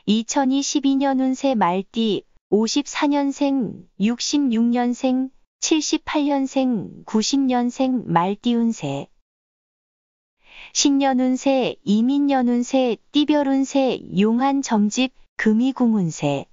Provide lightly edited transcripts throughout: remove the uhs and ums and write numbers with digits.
2022년 운세 말띠 54년생, 66년생, 78년생, 90년생 말띠 운세. 신년 운세, 이민년 운세, 띠별 운세, 용한 점집, 금이궁 운세.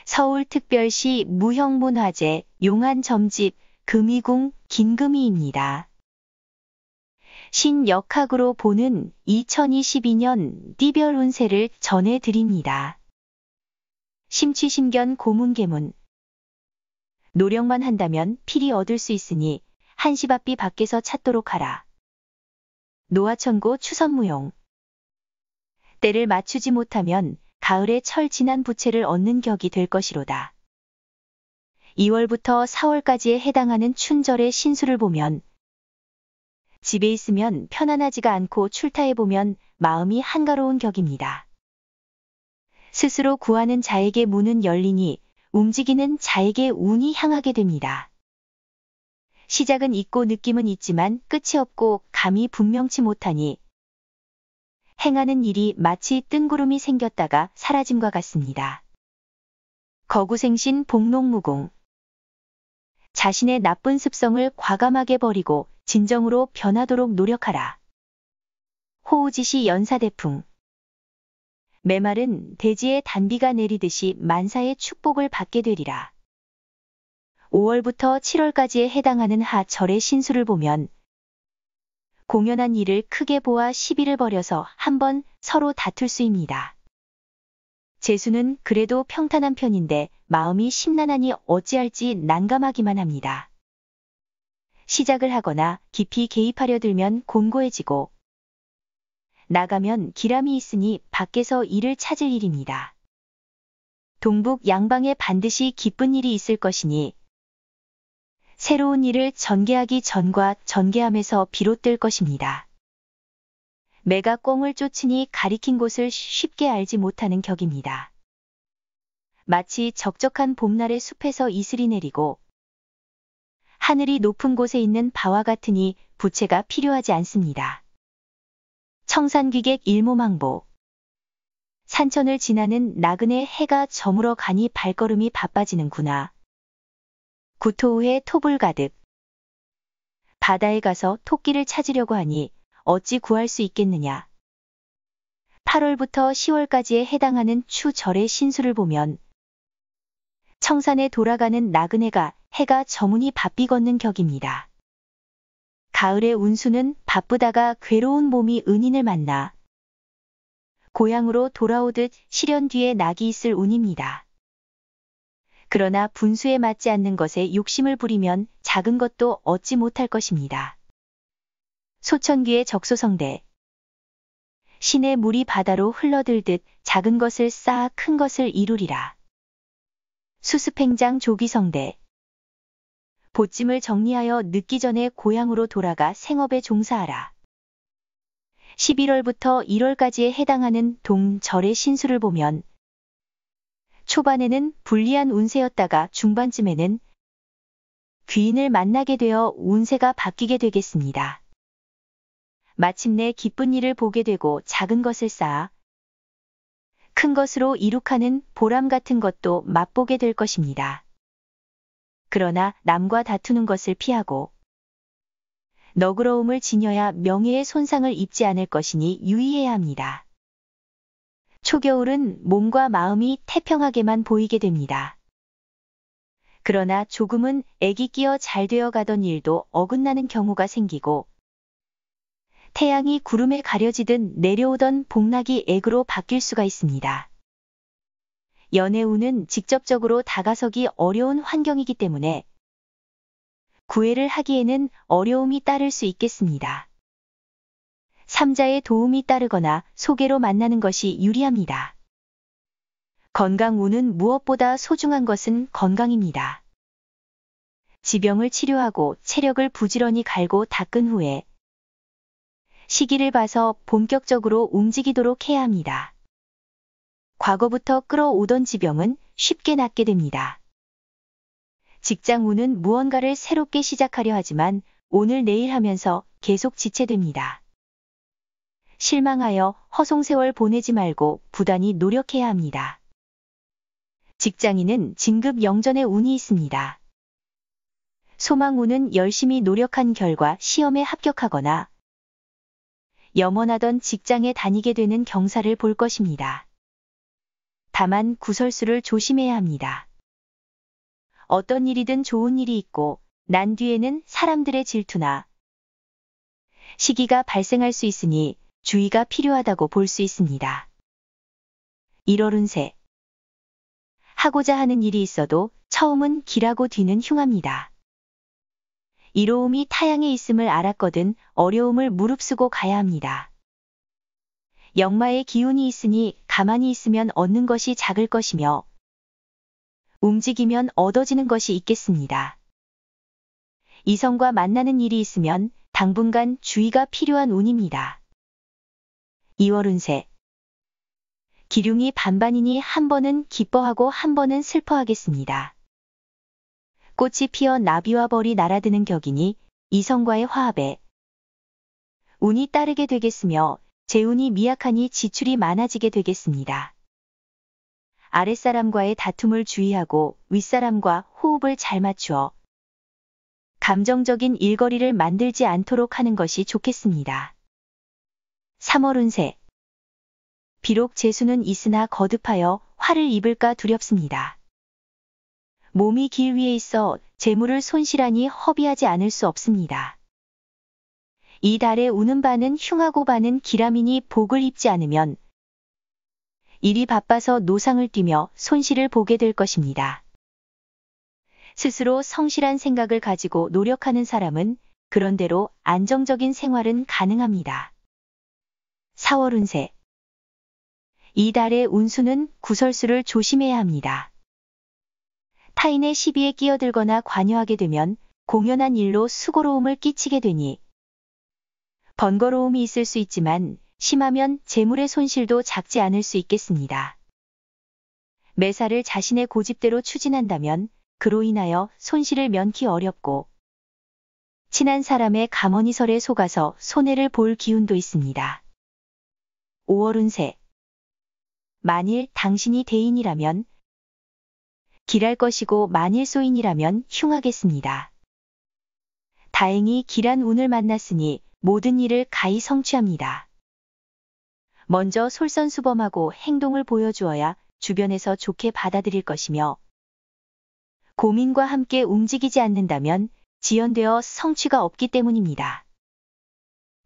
서울특별시 무형문화재, 용한 점집, 금이궁, 긴금이입니다. 신역학으로 보는 2022년 띠별 운세를 전해드립니다. 심취심견 고문계문. 노력만 한다면 필히 얻을 수 있으니 한시바삐 밖에서 찾도록 하라. 노하천고 추선무용. 때를 맞추지 못하면 가을에 철 진한 부채를 얻는 격이 될 것이로다. 2월부터 4월까지에 해당하는 춘절의 신수를 보면 집에 있으면 편안하지가 않고 출타해보면 마음이 한가로운 격입니다. 스스로 구하는 자에게 문은 열리니 움직이는 자에게 운이 향하게 됩니다. 시작은 있고 느낌은 있지만 끝이 없고 감이 분명치 못하니 행하는 일이 마치 뜬구름이 생겼다가 사라짐과 같습니다. 거구생신 복록무공. 자신의 나쁜 습성을 과감하게 버리고 진정으로 변하도록 노력하라. 호우지시 연사대풍. 메마른 대지에 단비가 내리듯이 만사의 축복을 받게 되리라. 5월부터 7월까지에 해당하는 하절의 신수를 보면 공연한 일을 크게 보아 시비를 벌여서 한번 서로 다툴 수입니다. 재수는 그래도 평탄한 편인데 마음이 심란하니 어찌할지 난감하기만 합니다. 시작을 하거나 깊이 개입하려 들면 곤고해지고 나가면 기람이 있으니 밖에서 일을 찾을 일입니다. 동북 양방에 반드시 기쁜 일이 있을 것이니 새로운 일을 전개하기 전과 전개함에서 비롯될 것입니다. 매가 꿩을 쫓으니 가리킨 곳을 쉽게 알지 못하는 격입니다. 마치 적적한 봄날의 숲에서 이슬이 내리고 하늘이 높은 곳에 있는 바와 같으니 부채가 필요하지 않습니다. 청산귀객 일모망보. 산천을 지나는 나그네 해가 저물어 가니 발걸음이 바빠지는구나. 구토후에 토불 가득. 바다에 가서 토끼를 찾으려고 하니 어찌 구할 수 있겠느냐. 8월부터 10월까지에 해당하는 추절의 신수를 보면 청산에 돌아가는 나그네가 해가 저무니 바삐 걷는 격입니다. 가을의 운수는 바쁘다가 괴로운 몸이 은인을 만나 고향으로 돌아오듯 실현 뒤에 낙이 있을 운입니다. 그러나 분수에 맞지 않는 것에 욕심을 부리면 작은 것도 얻지 못할 것입니다. 소천귀의 적소성대. 신의 물이 바다로 흘러들듯 작은 것을 쌓아 큰 것을 이루리라. 수습행장 조기성대. 보찜을 정리하여 늦기 전에 고향으로 돌아가 생업에 종사하라. 11월부터 1월까지에 해당하는 동절의 신수를 보면 초반에는 불리한 운세였다가 중반쯤에는 귀인을 만나게 되어 운세가 바뀌게 되겠습니다. 마침내 기쁜 일을 보게 되고 작은 것을 쌓아 큰 것으로 이룩하는 보람 같은 것도 맛보게 될 것입니다. 그러나 남과 다투는 것을 피하고 너그러움을 지녀야 명예의 손상을 입지 않을 것이니 유의해야 합니다. 초겨울은 몸과 마음이 태평하게만 보이게 됩니다. 그러나 조금은 액이 끼어 잘 되어 가던 일도 어긋나는 경우가 생기고 태양이 구름에 가려지듯 내려오던 복락이 액으로 바뀔 수가 있습니다. 연애운은 직접적으로 다가서기 어려운 환경이기 때문에 구애를 하기에는 어려움이 따를 수 있겠습니다. 삼자의 도움이 따르거나 소개로 만나는 것이 유리합니다. 건강운은 무엇보다 소중한 것은 건강입니다. 지병을 치료하고 체력을 부지런히 갈고 닦은 후에 시기를 봐서 본격적으로 움직이도록 해야 합니다. 과거부터 끌어오던 지병은 쉽게 낫게 됩니다. 직장운은 무언가를 새롭게 시작하려 하지만 오늘 내일 하면서 계속 지체됩니다. 실망하여 허송세월 보내지 말고 부단히 노력해야 합니다. 직장인은 진급 영전의 운이 있습니다. 소망운은 열심히 노력한 결과 시험에 합격하거나 염원하던 직장에 다니게 되는 경사를 볼 것입니다. 다만 구설수를 조심해야 합니다. 어떤 일이든 좋은 일이 있고 난 뒤에는 사람들의 질투나 시기가 발생할 수 있으니 주의가 필요하다고 볼 수 있습니다. 1월 운세. 하고자 하는 일이 있어도 처음은 길하고 뒤는 흉합니다. 이로움이 타양에 있음을 알았거든 어려움을 무릅쓰고 가야 합니다. 역마의 기운이 있으니 가만히 있으면 얻는 것이 작을 것이며 움직이면 얻어지는 것이 있겠습니다. 이성과 만나는 일이 있으면 당분간 주의가 필요한 운입니다. 2월 운세. 기륭이 반반이니 한 번은 기뻐하고 한 번은 슬퍼하겠습니다. 꽃이 피어 나비와 벌이 날아드는 격이니 이성과의 화합에 운이 따르게 되겠으며 재운이 미약하니 지출이 많아지게 되겠습니다. 아랫사람과의 다툼을 주의하고 윗사람과 호흡을 잘 맞추어 감정적인 일거리를 만들지 않도록 하는 것이 좋겠습니다. 3월 운세. 비록 재수는 있으나 거듭하여 화를 입을까 두렵습니다. 몸이 길 위에 있어 재물을 손실하니 허비하지 않을 수 없습니다. 이 달에 우는 바는 흉하고 바는 기람이니 복을 입지 않으면 일이 바빠서 노상을 띠며 손실을 보게 될 것입니다. 스스로 성실한 생각을 가지고 노력하는 사람은 그런대로 안정적인 생활은 가능합니다. 4월 운세. 이 달의 운수는 구설수를 조심해야 합니다. 타인의 시비에 끼어들거나 관여하게 되면 공연한 일로 수고로움을 끼치게 되니 번거로움이 있을 수 있지만 심하면 재물의 손실도 작지 않을 수 있겠습니다. 매사를 자신의 고집대로 추진한다면 그로 인하여 손실을 면키 어렵고 친한 사람의 감언이설에 속아서 손해를 볼 기운도 있습니다. 5월 운세. 만일 당신이 대인이라면 길할 것이고 만일 소인이라면 흉하겠습니다. 다행히 길한 운을 만났으니 모든 일을 가히 성취합니다. 먼저 솔선수범하고 행동을 보여주어야 주변에서 좋게 받아들일 것이며 고민과 함께 움직이지 않는다면 지연되어 성취가 없기 때문입니다.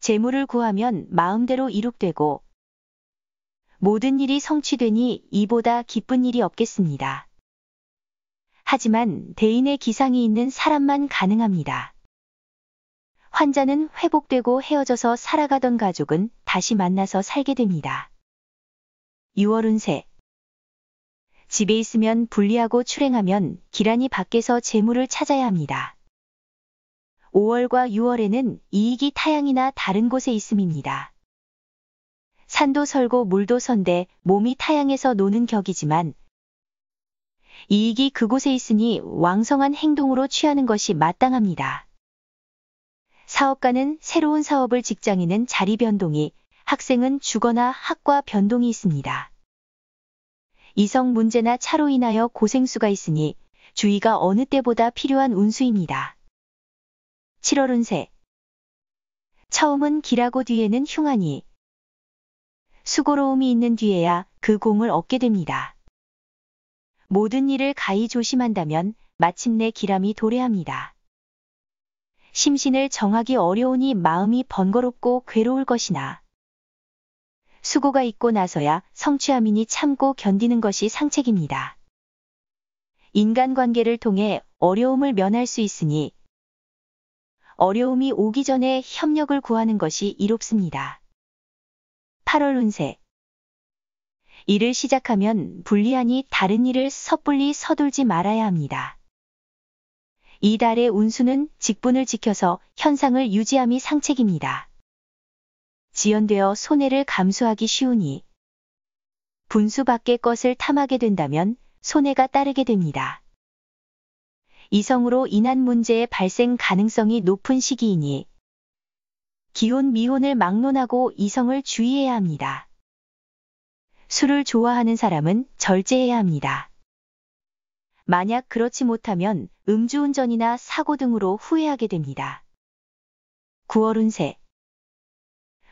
재물을 구하면 마음대로 이룩되고 모든 일이 성취되니 이보다 기쁜 일이 없겠습니다. 하지만 대인의 기상이 있는 사람만 가능합니다. 환자는 회복되고 헤어져서 살아가던 가족은 다시 만나서 살게 됩니다. 6월 운세. 집에 있으면 분리하고 출행하면 기란이 밖에서 재물을 찾아야 합니다. 5월과 6월에는 이익이 타양이나 다른 곳에 있음입니다. 산도 설고 물도 선대 몸이 타양에서 노는 격이지만 이익이 그곳에 있으니 왕성한 행동으로 취하는 것이 마땅합니다. 사업가는 새로운 사업을 직장인은 자리 변동이 학생은 주거나 학과 변동이 있습니다. 이성 문제나 차로 인하여 고생수가 있으니 주의가 어느 때보다 필요한 운수입니다. 7월 운세. 처음은 길하고 뒤에는 흉하니 수고로움이 있는 뒤에야 그 공을 얻게 됩니다. 모든 일을 가히 조심한다면 마침내 기람이 도래합니다. 심신을 정하기 어려우니 마음이 번거롭고 괴로울 것이나 수고가 있고 나서야 성취함이니 참고 견디는 것이 상책입니다. 인간관계를 통해 어려움을 면할 수 있으니 어려움이 오기 전에 협력을 구하는 것이 이롭습니다. 8월 운세. 일을 시작하면 불리하니 다른 일을 섣불리 서둘지 말아야 합니다. 이 달의 운수는 직분을 지켜서 현상을 유지함이 상책입니다. 지연되어 손해를 감수하기 쉬우니 분수 밖의 것을 탐하게 된다면 손해가 따르게 됩니다. 이성으로 인한 문제의 발생 가능성이 높은 시기이니 기혼 미혼을 막론하고 이성을 주의해야 합니다. 술을 좋아하는 사람은 절제해야 합니다. 만약 그렇지 못하면 음주운전이나 사고 등으로 후회하게 됩니다. 9월 운세.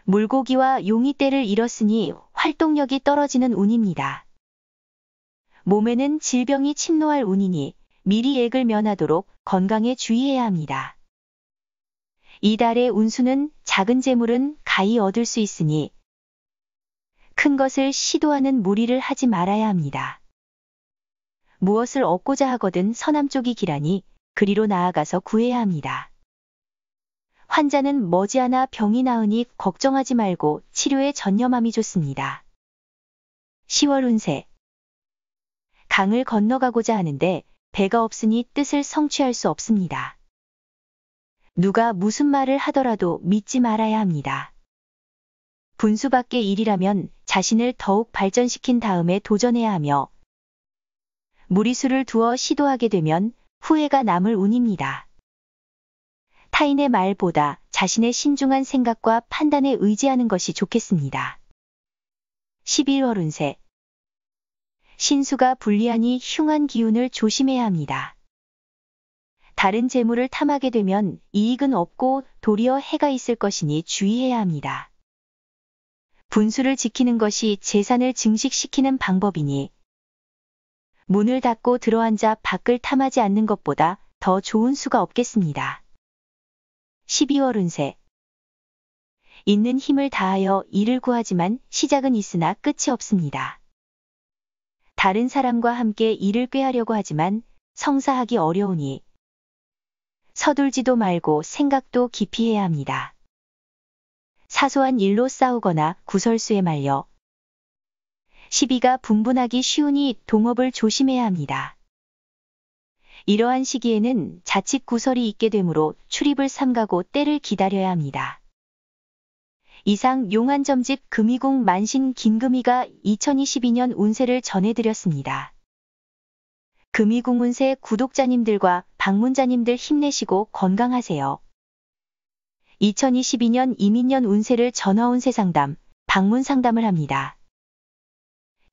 물고기와 용이 때를 잃었으니 활동력이 떨어지는 운입니다. 몸에는 질병이 침노할 운이니 미리 액을 면하도록 건강에 주의해야 합니다. 이달의 운수는 작은 재물은 가히 얻을 수 있으니 큰 것을 시도하는 무리를 하지 말아야 합니다. 무엇을 얻고자 하거든 서남쪽이 길하니 그리로 나아가서 구해야 합니다. 환자는 머지않아 병이 나으니 걱정하지 말고 치료에 전념함이 좋습니다. 10월 운세. 강을 건너가고자 하는데 배가 없으니 뜻을 성취할 수 없습니다. 누가 무슨 말을 하더라도 믿지 말아야 합니다. 분수 밖의 일이라면 자신을 더욱 발전시킨 다음에 도전해야 하며 무리수를 두어 시도하게 되면 후회가 남을 운입니다. 타인의 말보다 자신의 신중한 생각과 판단에 의지하는 것이 좋겠습니다. 11월 운세. 신수가 불리하니 흉한 기운을 조심해야 합니다. 다른 재물을 탐하게 되면 이익은 없고 도리어 해가 있을 것이니 주의해야 합니다. 분수를 지키는 것이 재산을 증식시키는 방법이니 문을 닫고 들어앉아 밖을 탐하지 않는 것보다 더 좋은 수가 없겠습니다. 12월 운세. 있는 힘을 다하여 일을 구하지만 시작은 있으나 끝이 없습니다. 다른 사람과 함께 일을 꾀하려고 하지만 성사하기 어려우니 서둘지도 말고 생각도 깊이 해야 합니다. 사소한 일로 싸우거나 구설수에 말려 시비가 분분하기 쉬우니 동업을 조심해야 합니다. 이러한 시기에는 자칫 구설이 있게 되므로 출입을 삼가고 때를 기다려야 합니다. 이상 용안점집 금이궁 만신 김금이가 2022년 운세를 전해드렸습니다. 금이궁 운세 구독자님들과 방문자님들 힘내시고 건강하세요. 2022년 이민년 운세를 전화운세 상담, 방문 상담을 합니다.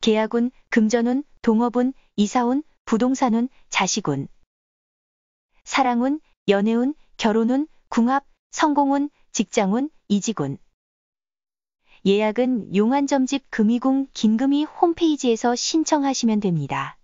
계약운, 금전운, 동업운, 이사운, 부동산운, 자식운, 사랑운, 연애운, 결혼운, 궁합, 성공운, 직장운, 이직운. 예약은 용안점집 금이궁 김금이 홈페이지에서 신청하시면 됩니다.